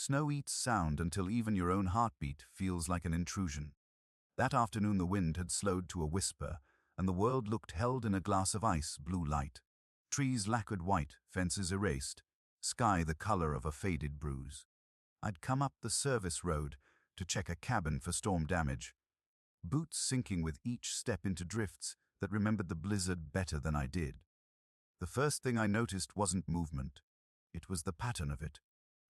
Snow eats sound until even your own heartbeat feels like an intrusion. That afternoon the wind had slowed to a whisper, and the world looked held in a glass of ice blue light. Trees lacquered white, fences erased, sky the color of a faded bruise. I'd come up the service road to check a cabin for storm damage, boots sinking with each step into drifts that remembered the blizzard better than I did. The first thing I noticed wasn't movement. It was the pattern of it.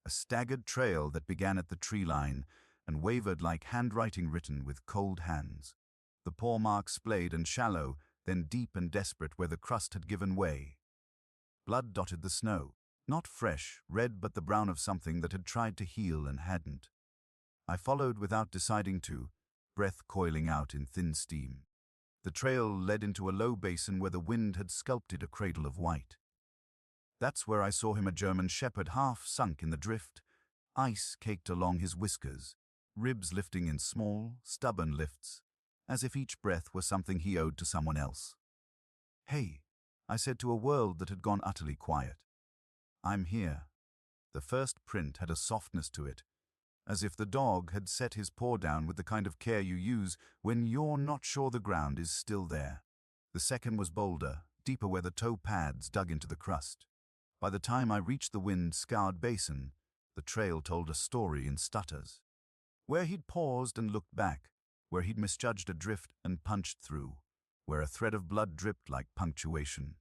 A staggered trail that began at the tree line and wavered like handwriting written with cold hands. The paw marks splayed and shallow, then deep and desperate where the crust had given way. Blood dotted the snow. Not fresh, red, but the brown of something that had tried to heal and hadn't. I followed without deciding to, breath coiling out in thin steam. The trail led into a low basin where the wind had sculpted a cradle of white. That's where I saw him, a German shepherd half sunk in the drift, ice caked along his whiskers, ribs lifting in small, stubborn lifts, as if each breath were something he owed to someone else. "Hey," I said to a world that had gone utterly quiet. "I'm here." The first print had a softness to it, as if the dog had set his paw down with the kind of care you use when you're not sure the ground is still there. The second was bolder, deeper where the toe pads dug into the crust. By the time I reached the wind-scoured basin, the trail told a story in stutters. Where he'd paused and looked back, where he'd misjudged a drift and punched through, where a thread of blood dripped like punctuation.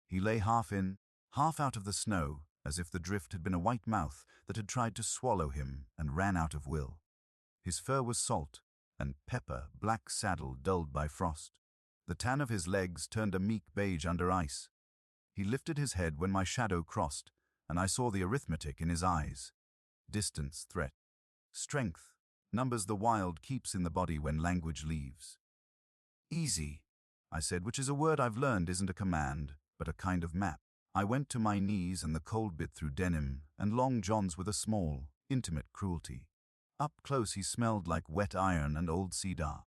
He lay half in, half out of the snow, as if the drift had been a white mouth that had tried to swallow him and ran out of will. His fur was salt, and pepper, black saddle dulled by frost. The tan of his legs turned a meek beige under ice. He lifted his head when my shadow crossed, and I saw the arithmetic in his eyes. Distance, threat. Strength, numbers the wild keeps in the body when language leaves. "Easy," I said, which is a word I've learned isn't a command, but a kind of map. I went to my knees and the cold bit through denim and long johns with a small, intimate cruelty. Up close he smelled like wet iron and old cedar.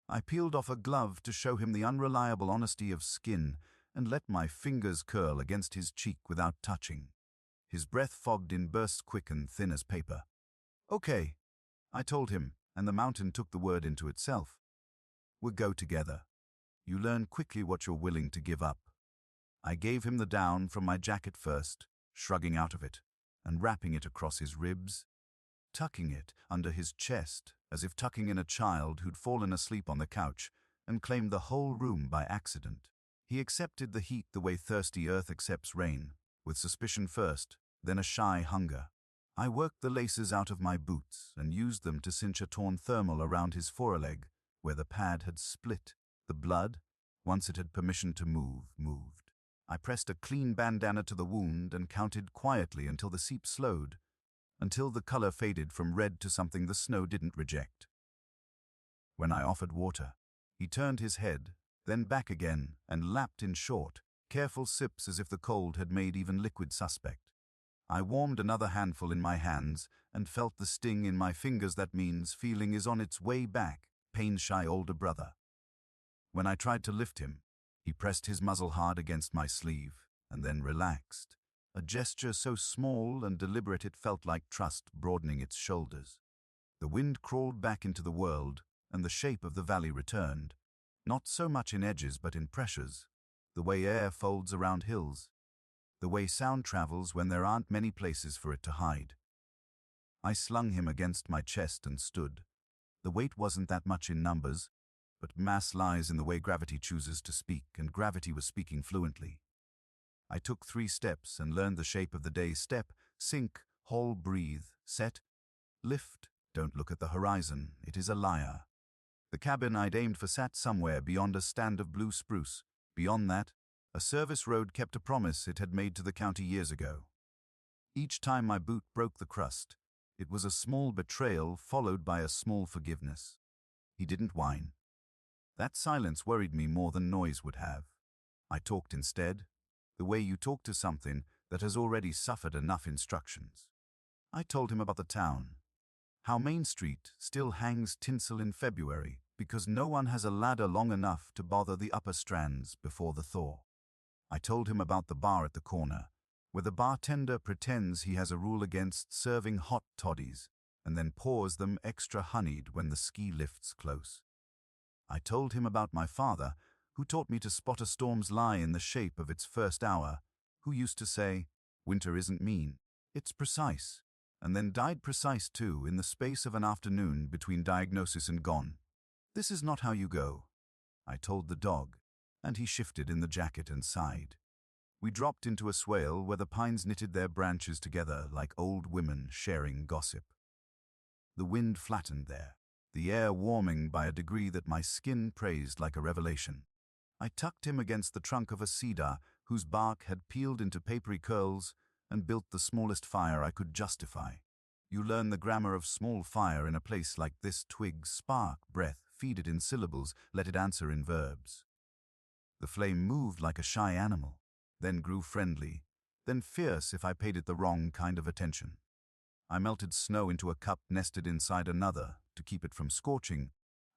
I peeled off a glove to show him the unreliable honesty of skin and let my fingers curl against his cheek without touching. His breath fogged in bursts quick and thin as paper. "Okay," I told him, and the mountain took the word into itself. "We'll go together. You learn quickly what you're willing to give up." I gave him the down from my jacket first, shrugging out of it, and wrapping it across his ribs, tucking it under his chest, as if tucking in a child who'd fallen asleep on the couch and claimed the whole room by accident. He accepted the heat the way thirsty earth accepts rain, with suspicion first, then a shy hunger. I worked the laces out of my boots and used them to cinch a torn thermal around his foreleg, where the pad had split. The blood, once it had permission to move, moved. I pressed a clean bandana to the wound and counted quietly until the seep slowed, until the color faded from red to something the snow didn't reject. When I offered water, he turned his head, then back again, and lapped in short, careful sips as if the cold had made even liquid suspect. I warmed another handful in my hands and felt the sting in my fingers. That means feeling is on its way back, pain-shy older brother. When I tried to lift him, he pressed his muzzle hard against my sleeve and then relaxed, a gesture so small and deliberate it felt like trust broadening its shoulders. The wind crawled back into the world, and the shape of the valley returned, not so much in edges but in pressures, the way air folds around hills, the way sound travels when there aren't many places for it to hide. I slung him against my chest and stood. The weight wasn't that much in numbers, but mass lies in the way gravity chooses to speak, and gravity was speaking fluently. I took 3 steps and learned the shape of the day: step, sink, haul, breathe, set, lift. Don't look at the horizon, it is a liar. The cabin I'd aimed for sat somewhere beyond a stand of blue spruce. Beyond that, a service road kept a promise it had made to the county years ago. Each time my boot broke the crust, it was a small betrayal followed by a small forgiveness. He didn't whine. That silence worried me more than noise would have. I talked instead, the way you talk to something that has already suffered enough instructions. I told him about the town, how Main Street still hangs tinsel in February because no one has a ladder long enough to bother the upper strands before the thaw. I told him about the bar at the corner, where the bartender pretends he has a rule against serving hot toddies and then pours them extra honeyed when the ski lift's close. I told him about my father, who taught me to spot a storm's lie in the shape of its first hour, who used to say, "Winter isn't mean, it's precise," and then died precise too in the space of an afternoon between diagnosis and gone. "This is not how you go," I told the dog, and he shifted in the jacket and sighed. We dropped into a swale where the pines knitted their branches together like old women sharing gossip. The wind flattened there, the air warming by a degree that my skin praised like a revelation. I tucked him against the trunk of a cedar whose bark had peeled into papery curls and built the smallest fire I could justify. You learn the grammar of small fire in a place like this: twig, spark, breath, feed it in syllables, let it answer in verbs. The flame moved like a shy animal, then grew friendly, then fierce if I paid it the wrong kind of attention. I melted snow into a cup nested inside another to keep it from scorching,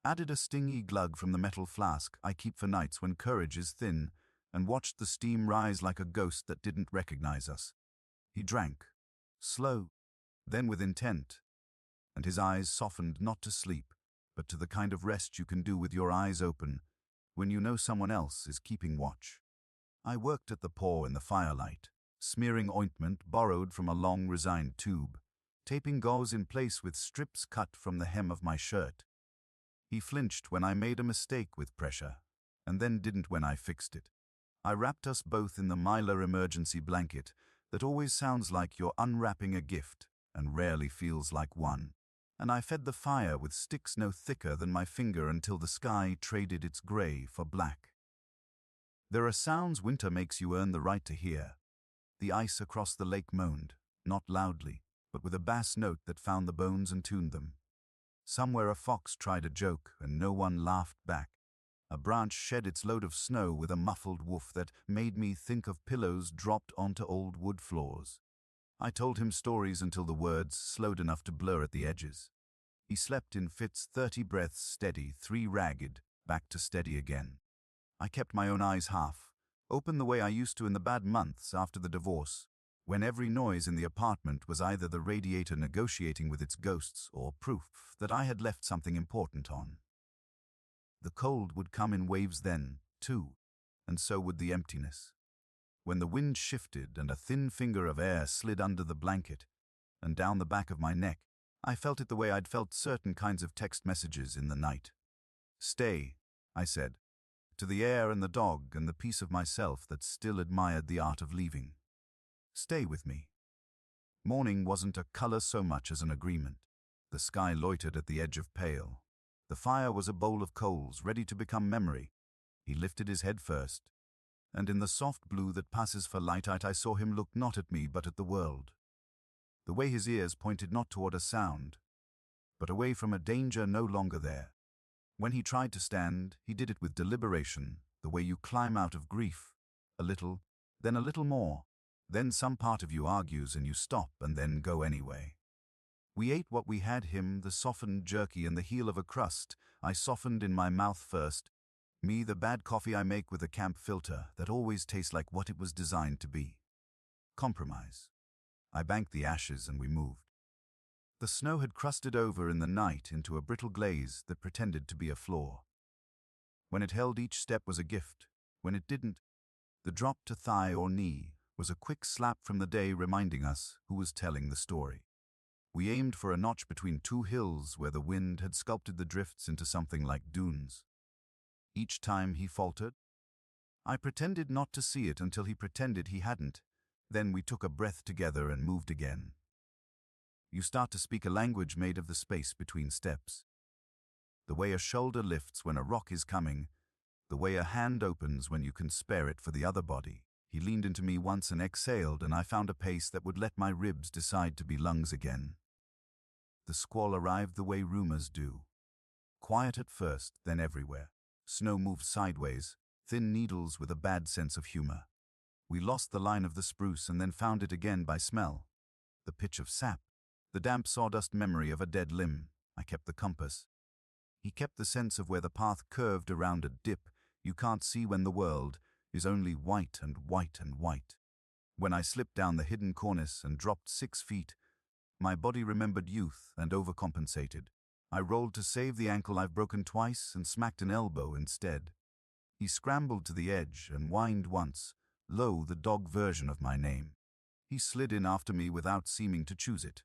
added a stingy glug from the metal flask I keep for nights when courage is thin, and watched the steam rise like a ghost that didn't recognize us. He drank, slow, then with intent, and his eyes softened not to sleep, but to the kind of rest you can do with your eyes open when you know someone else is keeping watch. I worked at the paw in the firelight, smearing ointment borrowed from a long resigned tube, taping gauze in place with strips cut from the hem of my shirt. He flinched when I made a mistake with pressure, and then didn't when I fixed it. I wrapped us both in the Mylar emergency blanket that always sounds like you're unwrapping a gift and rarely feels like one, and I fed the fire with sticks no thicker than my finger until the sky traded its gray for black. There are sounds winter makes you earn the right to hear. The ice across the lake moaned, not loudly, but with a bass note that found the bones and tuned them. Somewhere a fox tried a joke and no one laughed back. A branch shed its load of snow with a muffled woof that made me think of pillows dropped onto old wood floors. I told him stories until the words slowed enough to blur at the edges. He slept in fits, 30 breaths steady, 3 ragged, back to steady again. I kept my own eyes half open the way I used to in the bad months after the divorce, when every noise in the apartment was either the radiator negotiating with its ghosts or proof that I had left something important on. The cold would come in waves then, too, and so would the emptiness. When the wind shifted and a thin finger of air slid under the blanket and down the back of my neck, I felt it the way I'd felt certain kinds of text messages in the night. "Stay," I said, to the air and the dog and the piece of myself that still admired the art of leaving. "Stay with me." Morning wasn't a color so much as an agreement. The sky loitered at the edge of pale. The fire was a bowl of coals ready to become memory. He lifted his head first, and in the soft blue that passes for light I saw him look not at me but at the world. The way his ears pointed not toward a sound, but away from a danger no longer there. When he tried to stand, he did it with deliberation, the way you climb out of grief, a little, then a little more. Then some part of you argues and you stop and then go anyway. We ate what we had him, the softened jerky and the heel of a crust I softened in my mouth first, me the bad coffee I make with a camp filter that always tastes like what it was designed to be. Compromise. I banked the ashes and we moved. The snow had crusted over in the night into a brittle glaze that pretended to be a floor. When it held, each step was a gift. When it didn't, the drop to thigh or knee was a quick slap from the day reminding us who was telling the story. We aimed for a notch between 2 hills where the wind had sculpted the drifts into something like dunes. Each time he faltered, I pretended not to see it until he pretended he hadn't. Then we took a breath together and moved again. You start to speak a language made of the space between steps. The way a shoulder lifts when a rock is coming, the way a hand opens when you can spare it for the other body. He leaned into me once and exhaled, and I found a pace that would let my ribs decide to be lungs again. The squall arrived the way rumors do. Quiet at first, then everywhere. Snow moved sideways, thin needles with a bad sense of humor. We lost the line of the spruce and then found it again by smell. The pitch of sap, the damp sawdust memory of a dead limb. I kept the compass. He kept the sense of where the path curved around a dip you can't see when the world is only white and white and white. When I slipped down the hidden cornice and dropped 6 feet, my body remembered youth and overcompensated. I rolled to save the ankle I've broken twice and smacked an elbow instead. He scrambled to the edge and whined once, low, the dog version of my name. He slid in after me without seeming to choose it.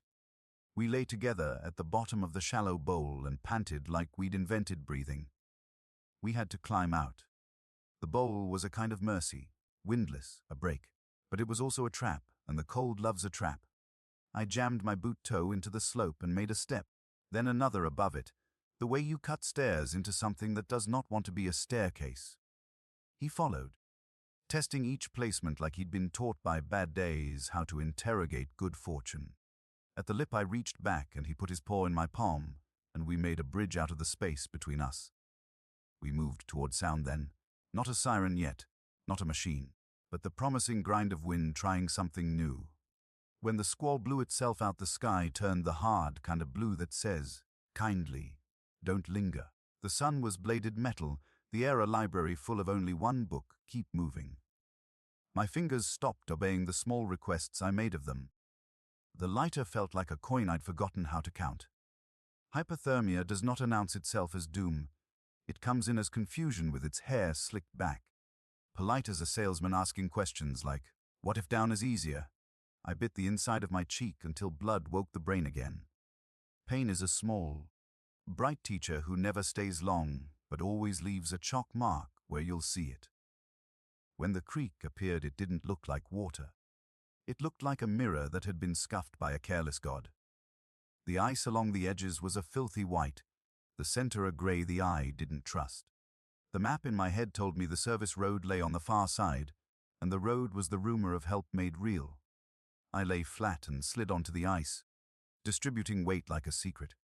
We lay together at the bottom of the shallow bowl and panted like we'd invented breathing. We had to climb out. The bowl was a kind of mercy, windless, a break. But it was also a trap, and the cold loves a trap. I jammed my boot toe into the slope and made a step, then another above it, the way you cut stairs into something that does not want to be a staircase. He followed, testing each placement like he'd been taught by bad days how to interrogate good fortune. At the lip I reached back and he put his paw in my palm, and we made a bridge out of the space between us. We moved toward sound then, not a siren yet, not a machine, but the promising grind of wind trying something new. When the squall blew itself out, the sky turned the hard kind of blue that says, kindly, don't linger. The sun was bladed metal, the air a library full of only one book, keep moving. My fingers stopped obeying the small requests I made of them. The lighter felt like a coin I'd forgotten how to count. Hypothermia does not announce itself as doom. It comes in as confusion with its hair slicked back. Polite as a salesman asking questions like, what if down is easier? I bit the inside of my cheek until blood woke the brain again. Pain is a small, bright teacher who never stays long, but always leaves a chalk mark where you'll see it. When the creek appeared, it didn't look like water. It looked like a mirror that had been scuffed by a careless god. The ice along the edges was a filthy white, the center a gray the eye didn't trust. The map in my head told me the service road lay on the far side, and the road was the rumor of help made real. I lay flat and slid onto the ice, distributing weight like a secret.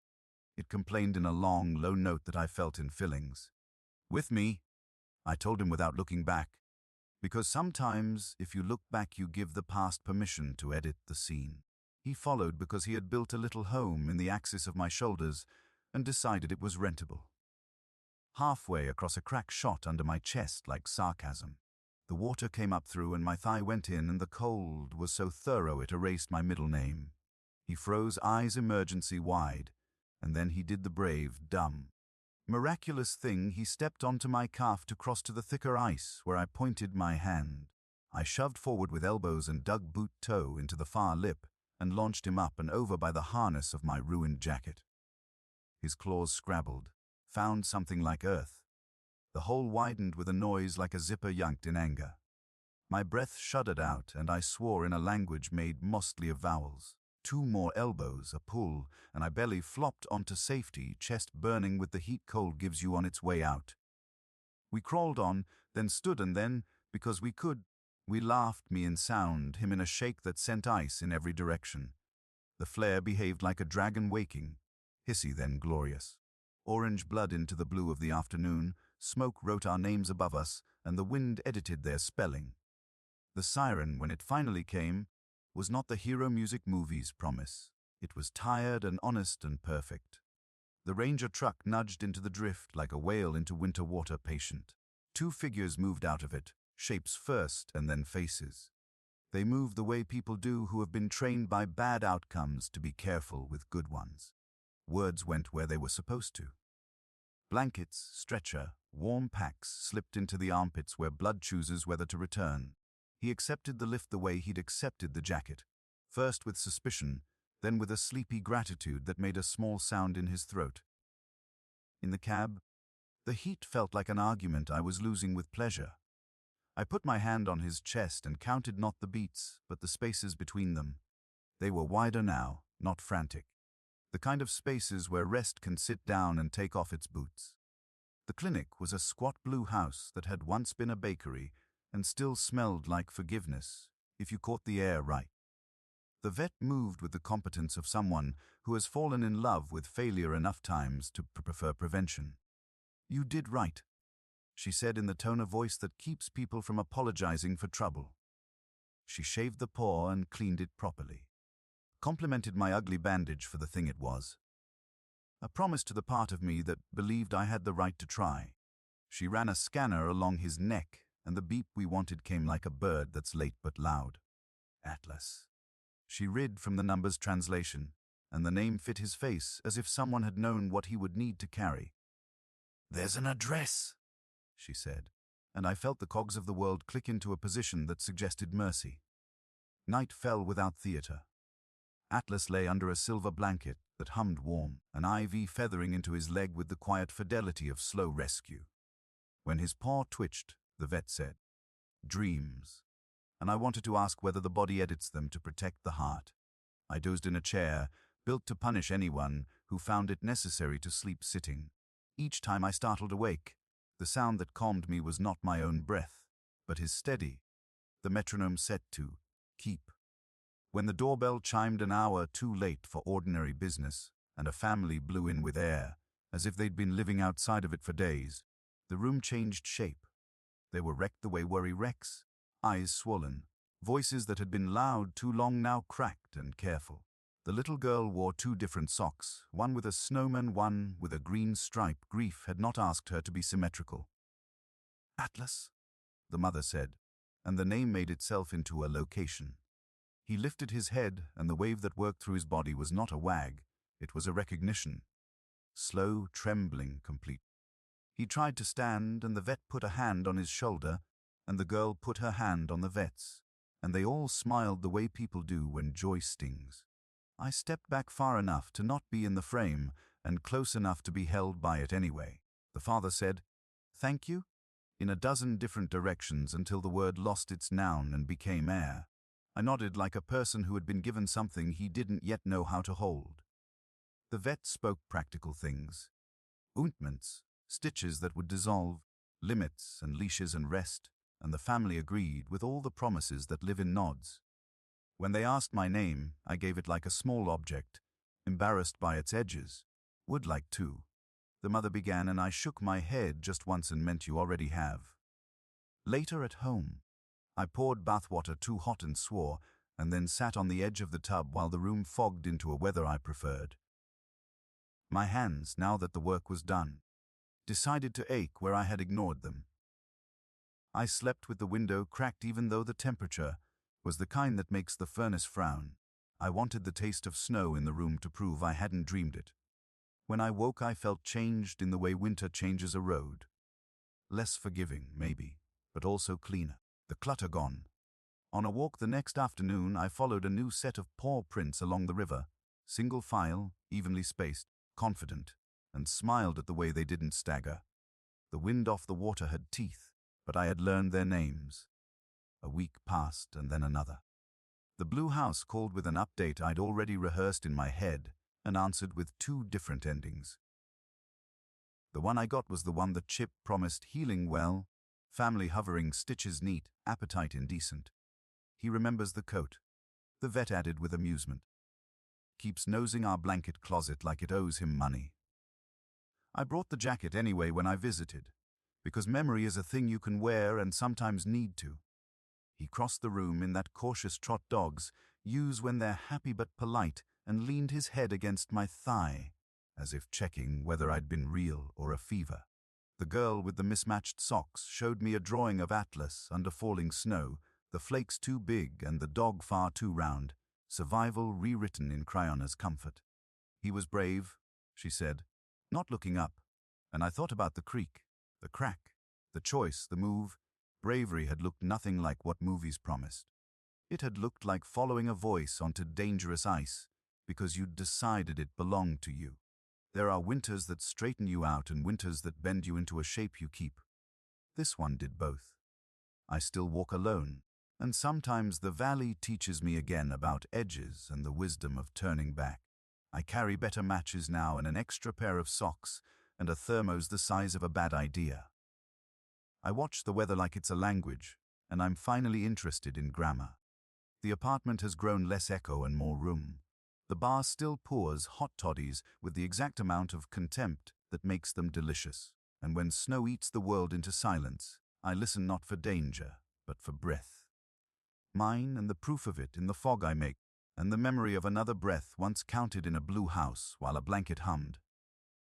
It complained in a long, low note that I felt in fillings. With me, I told him without looking back, because sometimes if you look back you give the past permission to edit the scene. He followed because he had built a little home in the axis of my shoulders and decided it was rentable. Halfway across a crack shot under my chest like sarcasm. The water came up through and my thigh went in, and the cold was so thorough it erased my middle name. He froze, eyes emergency wide, and then he did the brave, dumb, miraculous thing. He stepped onto my calf to cross to the thicker ice where I pointed my hand. I shoved forward with elbows and dug boot toe into the far lip and launched him up and over by the harness of my ruined jacket. His claws scrabbled, found something like earth. The hole widened with a noise like a zipper yanked in anger. My breath shuddered out, and I swore in a language made mostly of vowels. 2 more elbows, a pull, and I belly flopped onto safety, chest burning with the heat cold gives you on its way out. We crawled on, then stood, and then, because we could, we laughed, me in sound, him in a shake that sent ice in every direction. The flare behaved like a dragon waking, hissy then glorious. Orange blood into the blue of the afternoon, smoke wrote our names above us, and the wind edited their spelling. The siren, when it finally came, was not the hero music movie's promise. It was tired and honest and perfect. The ranger truck nudged into the drift like a whale into winter water, patient. 2 figures moved out of it, shapes first and then faces. They moved the way people do who have been trained by bad outcomes to be careful with good ones. Words went where they were supposed to. Blankets, stretcher, warm packs slipped into the armpits where blood chooses whether to return. He accepted the lift the way he'd accepted the jacket, first with suspicion, then with a sleepy gratitude that made a small sound in his throat. In the cab, the heat felt like an argument I was losing with pleasure. I put my hand on his chest and counted not the beats, but the spaces between them. They were wider now, not frantic. The kind of spaces where rest can sit down and take off its boots. The clinic was a squat blue house that had once been a bakery and still smelled like forgiveness, if you caught the air right. The vet moved with the competence of someone who has fallen in love with failure enough times to prefer prevention. You did right, she said in the tone of voice that keeps people from apologizing for trouble. She shaved the paw and cleaned it properly. Complimented my ugly bandage for the thing it was. A promise to the part of me that believed I had the right to try. She ran a scanner along his neck, and the beep we wanted came like a bird that's late but loud. Atlas. She read from the number's translation, and the name fit his face as if someone had known what he would need to carry. "There's an address," she said, and I felt the cogs of the world click into a position that suggested mercy. Night fell without theatre. Atlas lay under a silver blanket that hummed warm, an ivy feathering into his leg with the quiet fidelity of slow rescue. When his paw twitched, the vet said, "Dreams," and I wanted to ask whether the body edits them to protect the heart. I dozed in a chair, built to punish anyone who found it necessary to sleep sitting. Each time I startled awake, the sound that calmed me was not my own breath, but his steady, the metronome set to keep. When the doorbell chimed an hour too late for ordinary business, and a family blew in with air, as if they'd been living outside of it for days, the room changed shape. They were wrecked the way worry wrecks, eyes swollen, voices that had been loud too long now cracked and careful. The little girl wore 2 different socks, one with a snowman, one with a green stripe. Grief had not asked her to be symmetrical. "Atlas," the mother said, and the name made itself into a location. He lifted his head, and the wave that worked through his body was not a wag, it was a recognition. Slow, trembling, complete. He tried to stand, and the vet put a hand on his shoulder, and the girl put her hand on the vet's, and they all smiled the way people do when joy stings. I stepped back far enough to not be in the frame, and close enough to be held by it anyway. The father said, "Thank you," in a dozen different directions until the word lost its noun and became air. I nodded like a person who had been given something he didn't yet know how to hold. The vet spoke practical things. Ointments, stitches that would dissolve, limits and leashes and rest, and the family agreed with all the promises that live in nods. When they asked my name, I gave it like a small object, embarrassed by its edges. "Would like to," the mother began, and I shook my head just once and meant "you already have." Later at home, I poured bathwater too hot and swore, and then sat on the edge of the tub while the room fogged into a weather I preferred. My hands, now that the work was done, decided to ache where I had ignored them. I slept with the window cracked even though the temperature was the kind that makes the furnace frown. I wanted the taste of snow in the room to prove I hadn't dreamed it. When I woke, I felt changed in the way winter changes a road. Less forgiving, maybe, but also cleaner. The clutter gone. On a walk the next afternoon, I followed a new set of paw prints along the river, single file, evenly spaced, confident, and smiled at the way they didn't stagger. The wind off the water had teeth, but I had learned their names. A week passed, and then another. The blue house called with an update I'd already rehearsed in my head and answered with 2 different endings. The one I got was the one that Chip promised: healing well, family hovering, stitches neat, appetite indecent. He remembers the coat, the vet added with amusement. Keeps nosing our blanket closet like it owes him money. I brought the jacket anyway when I visited, because memory is a thing you can wear and sometimes need to. He crossed the room in that cautious trot dogs use when they're happy but polite, and leaned his head against my thigh, as if checking whether I'd been real or a fever. The girl with the mismatched socks showed me a drawing of Atlas under falling snow, the flakes too big and the dog far too round, survival rewritten in Cryona's comfort. "He was brave," she said, not looking up, and I thought about the creek, the crack, the choice, the move. Bravery had looked nothing like what movies promised. It had looked like following a voice onto dangerous ice because you'd decided it belonged to you. There are winters that straighten you out and winters that bend you into a shape you keep. This one did both. I still walk alone, and sometimes the valley teaches me again about edges and the wisdom of turning back. I carry better matches now and an extra pair of socks and a thermos the size of a bad idea. I watch the weather like it's a language, and I'm finally interested in grammar. The apartment has grown less echo and more room. The bar still pours hot toddies with the exact amount of contempt that makes them delicious. And when snow eats the world into silence, I listen not for danger, but for breath. Mine, and the proof of it in the fog I make, and the memory of another breath once counted in a blue house while a blanket hummed.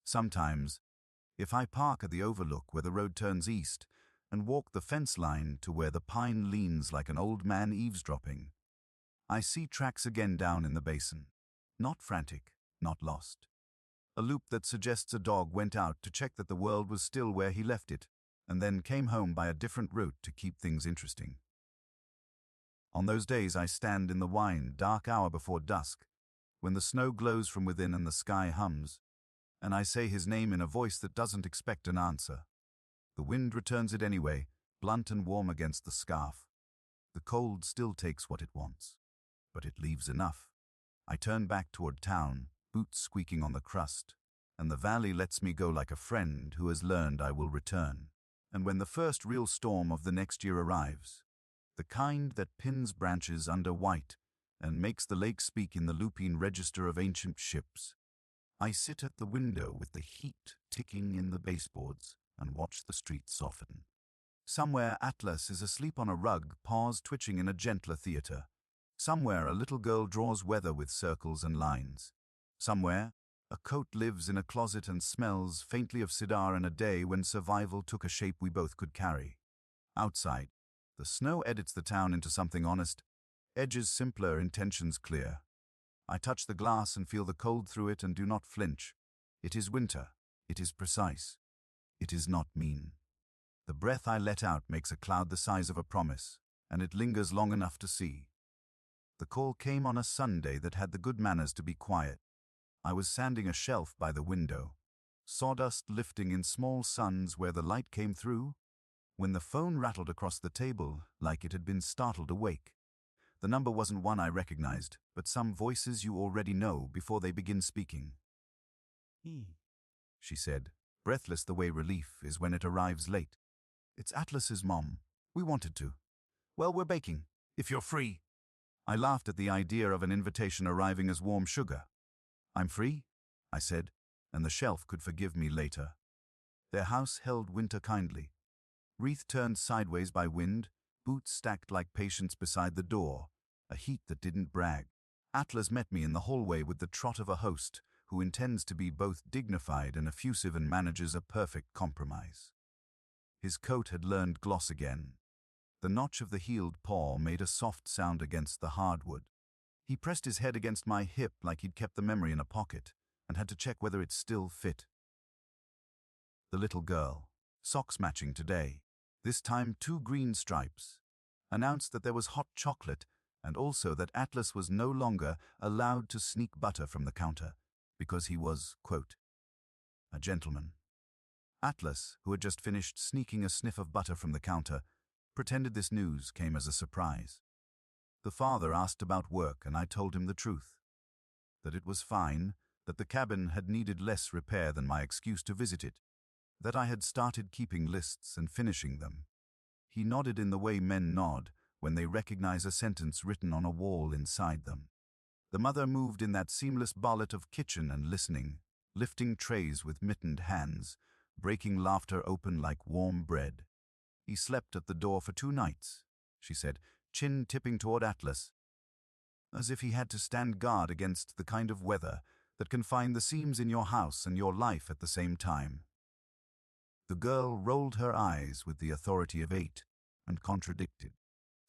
Sometimes, if I park at the overlook where the road turns east and walk the fence line to where the pine leans like an old man eavesdropping, I see tracks again down in the basin. Not frantic, not lost. A loop that suggests a dog went out to check that the world was still where he left it, and then came home by a different route to keep things interesting. On those days I stand in the wine, dark hour before dusk, when the snow glows from within and the sky hums, and I say his name in a voice that doesn't expect an answer. The wind returns it anyway, blunt and warm against the scarf. The cold still takes what it wants, but it leaves enough. I turn back toward town, boots squeaking on the crust, and the valley lets me go like a friend who has learned I will return. And when the first real storm of the next year arrives, the kind that pins branches under white and makes the lake speak in the lupine register of ancient ships, I sit at the window with the heat ticking in the baseboards and watch the streets soften. Somewhere Atlas is asleep on a rug, paws twitching in a gentler theater. Somewhere a little girl draws weather with circles and lines. Somewhere a coat lives in a closet and smells faintly of cedar in a day when survival took a shape we both could carry. Outside, the snow edits the town into something honest, edges simpler, intentions clear. I touch the glass and feel the cold through it and do not flinch. It is winter. It is precise. It is not mean. The breath I let out makes a cloud the size of a promise, and it lingers long enough to see. The call came on a Sunday that had the good manners to be quiet. I was sanding a shelf by the window, sawdust lifting in small suns where the light came through, when the phone rattled across the table like it had been startled awake. The number wasn't one I recognized, but some voices you already know before they begin speaking. She said, breathless the way relief is when it arrives late. It's Atlas's mom. We wanted to. Well, we're baking, if you're free. I laughed at the idea of an invitation arriving as warm sugar. I'm free, I said, and the shelf could forgive me later. Their house held winter kindly. Wreath turned sideways by wind, boots stacked like patience beside the door, a heat that didn't brag. Atlas met me in the hallway with the trot of a host who intends to be both dignified and effusive and manages a perfect compromise. His coat had learned gloss again. The notch of the healed paw made a soft sound against the hardwood. He pressed his head against my hip like he'd kept the memory in a pocket and had to check whether it still fit. The little girl, socks matching today, this time 2 green stripes, announced that there was hot chocolate and also that Atlas was no longer allowed to sneak butter from the counter because he was, quote, a gentleman. Atlas, who had just finished sneaking a sniff of butter from the counter, pretended this news came as a surprise. The father asked about work and I told him the truth. That it was fine, that the cabin had needed less repair than my excuse to visit it, that I had started keeping lists and finishing them. He nodded in the way men nod when they recognize a sentence written on a wall inside them. The mother moved in that seamless ballet of kitchen and listening, lifting trays with mittened hands, breaking laughter open like warm bread. He slept at the door for 2 nights, she said, chin tipping toward Atlas, as if he had to stand guard against the kind of weather that can find the seams in your house and your life at the same time. The girl rolled her eyes with the authority of 8 and contradicted.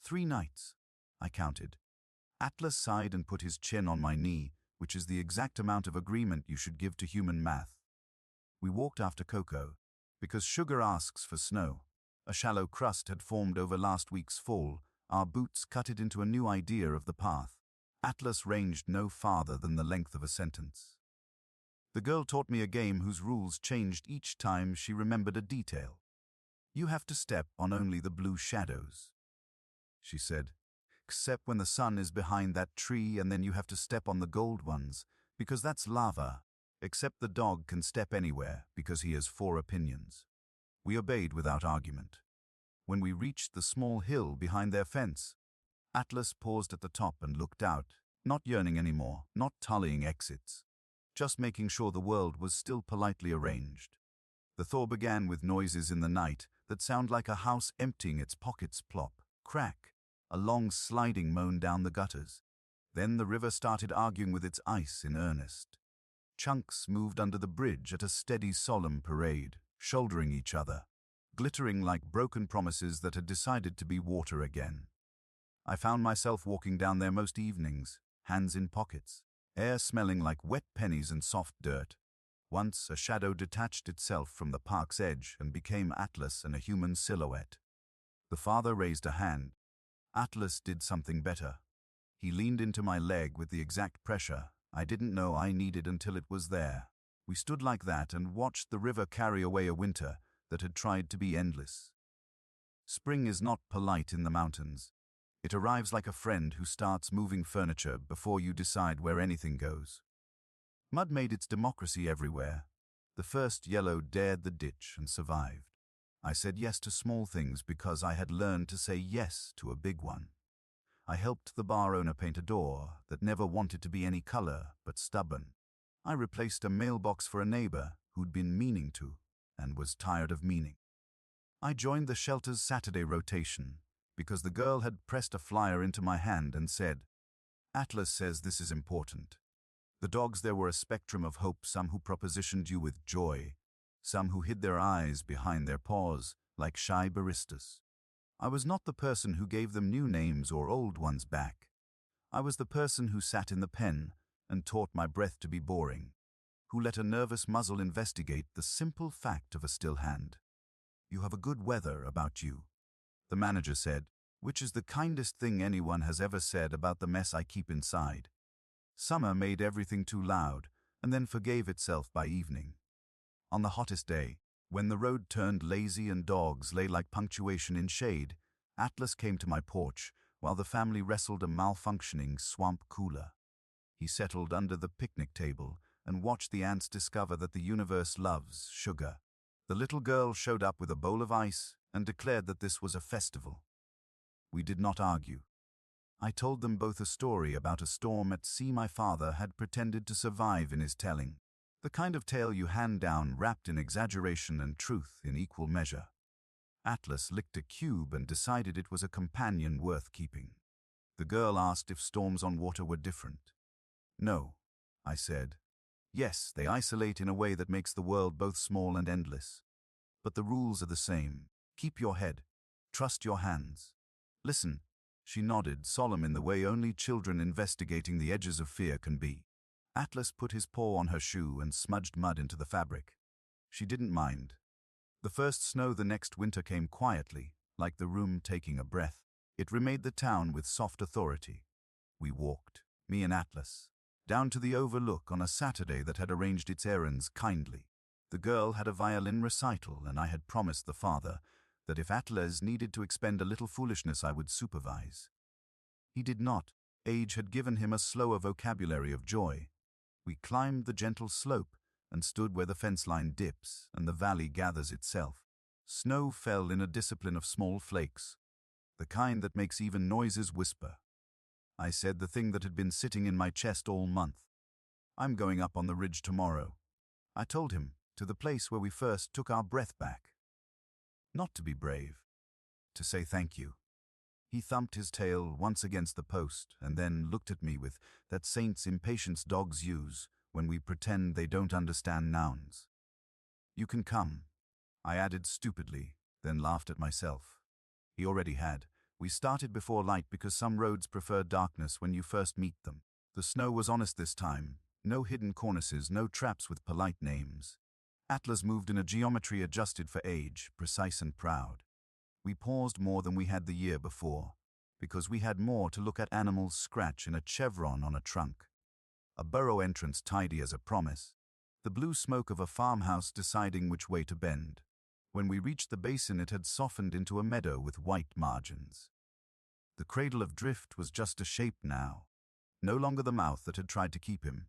3 nights, I counted. Atlas sighed and put his chin on my knee, which is the exact amount of agreement you should give to human math. We walked after cocoa, because sugar asks for snow. A shallow crust had formed over last week's fall. Our boots cut it into a new idea of the path. Atlas ranged no farther than the length of a sentence. The girl taught me a game whose rules changed each time she remembered a detail. You have to step on only the blue shadows, she said, except when the sun is behind that tree, and then you have to step on the gold ones, because that's lava, except the dog can step anywhere because he has 4 opinions. We obeyed without argument. When we reached the small hill behind their fence, Atlas paused at the top and looked out, not yearning anymore, not tallying exits, just making sure the world was still politely arranged. The thaw began with noises in the night that sound like a house emptying its pockets. Plop, crack, a long sliding moan down the gutters. Then the river started arguing with its ice in earnest. Chunks moved under the bridge at a steady, solemn parade, shouldering each other, glittering like broken promises that had decided to be water again. I found myself walking down there most evenings, hands in pockets, air smelling like wet pennies and soft dirt. Once a shadow detached itself from the park's edge and became Atlas and a human silhouette. The father raised a hand. Atlas did something better. He leaned into my leg with the exact pressure I didn't know I needed until it was there. We stood like that and watched the river carry away a winter that had tried to be endless. Spring is not polite in the mountains. It arrives like a friend who starts moving furniture before you decide where anything goes. Mud made its democracy everywhere. The first yellow dared the ditch and survived. I said yes to small things because I had learned to say yes to a big one. I helped the bar owner paint a door that never wanted to be any color but stubborn. I replaced a mailbox for a neighbor who'd been meaning to and was tired of meaning. I joined the shelter's Saturday rotation because the girl had pressed a flyer into my hand and said, "Atlas says this is important." The dogs there were a spectrum of hope, some who propositioned you with joy, some who hid their eyes behind their paws like shy baristas. I was not the person who gave them new names or old ones back. I was the person who sat in the pen and taught my breath to be boring, who let a nervous muzzle investigate the simple fact of a still hand. "You have a good weather about you," the manager said, which is the kindest thing anyone has ever said about the mess I keep inside. Summer made everything too loud and then forgave itself by evening. On the hottest day, when the road turned lazy and dogs lay like punctuation in shade, Atlas came to my porch while the family wrestled a malfunctioning swamp cooler. He settled under the picnic table and watched the ants discover that the universe loves sugar. The little girl showed up with a bowl of ice and declared that this was a festival. We did not argue. I told them both a story about a storm at sea my father had pretended to survive in his telling. The kind of tale you hand down wrapped in exaggeration and truth in equal measure. Atlas licked a cube and decided it was a companion worth keeping. The girl asked if storms on water were different. "No," I said. "Yes, they isolate in a way that makes the world both small and endless. But the rules are the same. Keep your head. Trust your hands. Listen." She nodded, solemn in the way only children investigating the edges of fear can be. Atlas put his paw on her shoe and smudged mud into the fabric. She didn't mind. The first snow the next winter came quietly, like the room taking a breath. It remade the town with soft authority. We walked, me and Atlas, down to the overlook on a Saturday that had arranged its errands kindly. The girl had a violin recital, and I had promised the father that if Atlas needed to expend a little foolishness I would supervise. He did not. Age had given him a slower vocabulary of joy. We climbed the gentle slope and stood where the fence line dips and the valley gathers itself. Snow fell in a discipline of small flakes, the kind that makes even noises whisper. I said the thing that had been sitting in my chest all month. "I'm going up on the ridge tomorrow." I told him, to the place where we first took our breath back. Not to be brave, to say thank you. He thumped his tail once against the post and then looked at me with that saint's impatience dogs use when we pretend they don't understand nouns. "You can come," I added stupidly, then laughed at myself. He already had. We started before light because some roads prefer darkness when you first meet them. The snow was honest this time. No hidden cornices, no traps with polite names. Atlas moved in a geometry adjusted for age, precise and proud. We paused more than we had the year before, because we had more to look at: animals scratch in a chevron on a trunk, a burrow entrance tidy as a promise, the blue smoke of a farmhouse deciding which way to bend. When we reached the basin, it had softened into a meadow with white margins. The cradle of drift was just a shape now, no longer the mouth that had tried to keep him.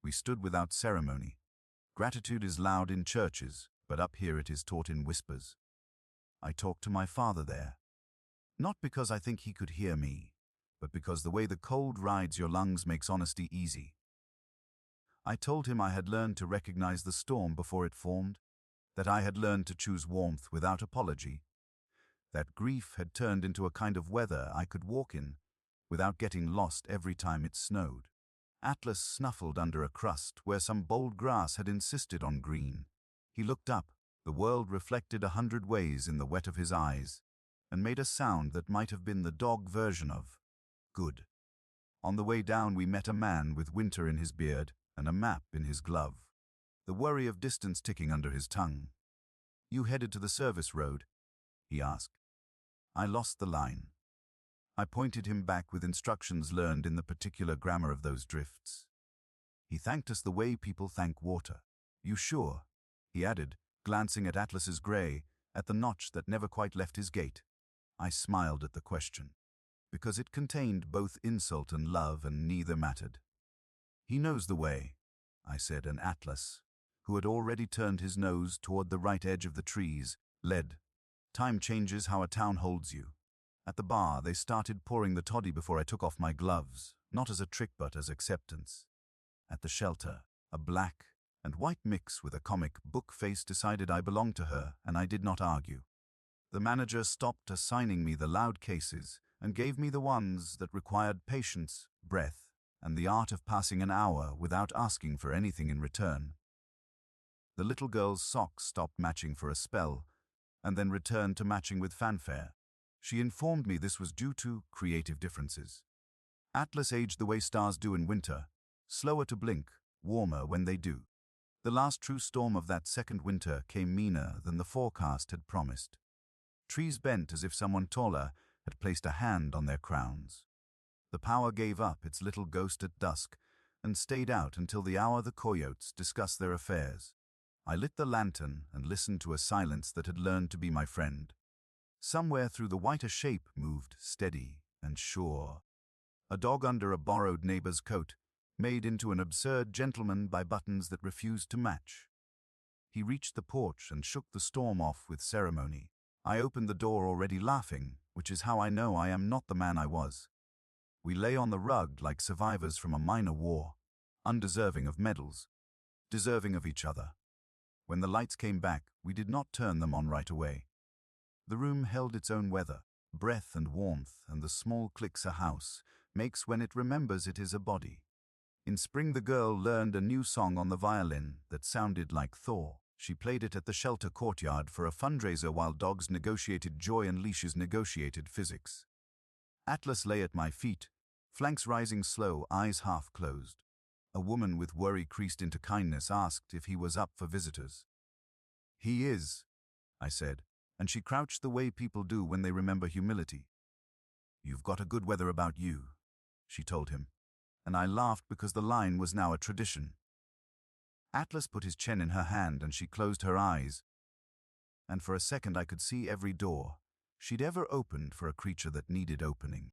We stood without ceremony. Gratitude is loud in churches, but up here it is taught in whispers. I talked to my father there. Not because I think he could hear me, but because the way the cold rides your lungs makes honesty easy. I told him I had learned to recognize the storm before it formed, that I had learned to choose warmth without apology, that grief had turned into a kind of weather I could walk in without getting lost every time it snowed. Atlas snuffled under a crust where some bold grass had insisted on green. He looked up. The world reflected 100 ways in the wet of his eyes. and made a sound that might have been the dog version of good. On the way down we met a man with winter in his beard and a map in his glove, the worry of distance ticking under his tongue. "You headed to the service road?" he asked. I lost the line. I pointed him back with instructions learned in the particular grammar of those drifts. He thanked us the way people thank water. "You sure?" he added, glancing at Atlas's grey, at the notch that never quite left his gait. I smiled at the question, because it contained both insult and love, and neither mattered. "He knows the way," I said, and Atlas, who had already turned his nose toward the right edge of the trees, led. Time changes how a town holds you. At the bar, they started pouring the toddy before I took off my gloves, not as a trick but as acceptance. At the shelter, a black and white mix with a comic book face decided I belonged to her, and I did not argue. The manager stopped assigning me the loud cases and gave me the ones that required patience, breath, and the art of passing an hour without asking for anything in return. The little girl's socks stopped matching for a spell, and then returned to matching with fanfare. She informed me this was due to creative differences. Atlas aged the way stars do in winter, slower to blink, warmer when they do. The last true storm of that second winter came meaner than the forecast had promised. Trees bent as if someone taller had placed a hand on their crowns. The power gave up its little ghost at dusk and stayed out until the hour the coyotes discussed their affairs. I lit the lantern and listened to a silence that had learned to be my friend. Somewhere through the white a shape moved, steady and sure. A dog under a borrowed neighbor's coat, made into an absurd gentleman by buttons that refused to match. He reached the porch and shook the storm off with ceremony. I opened the door already laughing, which is how I know I am not the man I was. We lay on the rug like survivors from a minor war, undeserving of medals, deserving of each other. When the lights came back, we did not turn them on right away. The room held its own weather, breath and warmth, and the small clicks a house makes when it remembers it is a body. In spring the girl learned a new song on the violin that sounded like Thor. She played it at the shelter courtyard for a fundraiser while dogs negotiated joy and leashes negotiated physics. Atlas lay at my feet, flanks rising slow, eyes half closed. A woman with worry creased into kindness asked if he was up for visitors. "He is," I said, and she crouched the way people do when they remember humility. "You've got a good weather about you," she told him, and I laughed because the line was now a tradition. Atlas put his chin in her hand and she closed her eyes, and for a second I could see every door she'd ever opened for a creature that needed opening.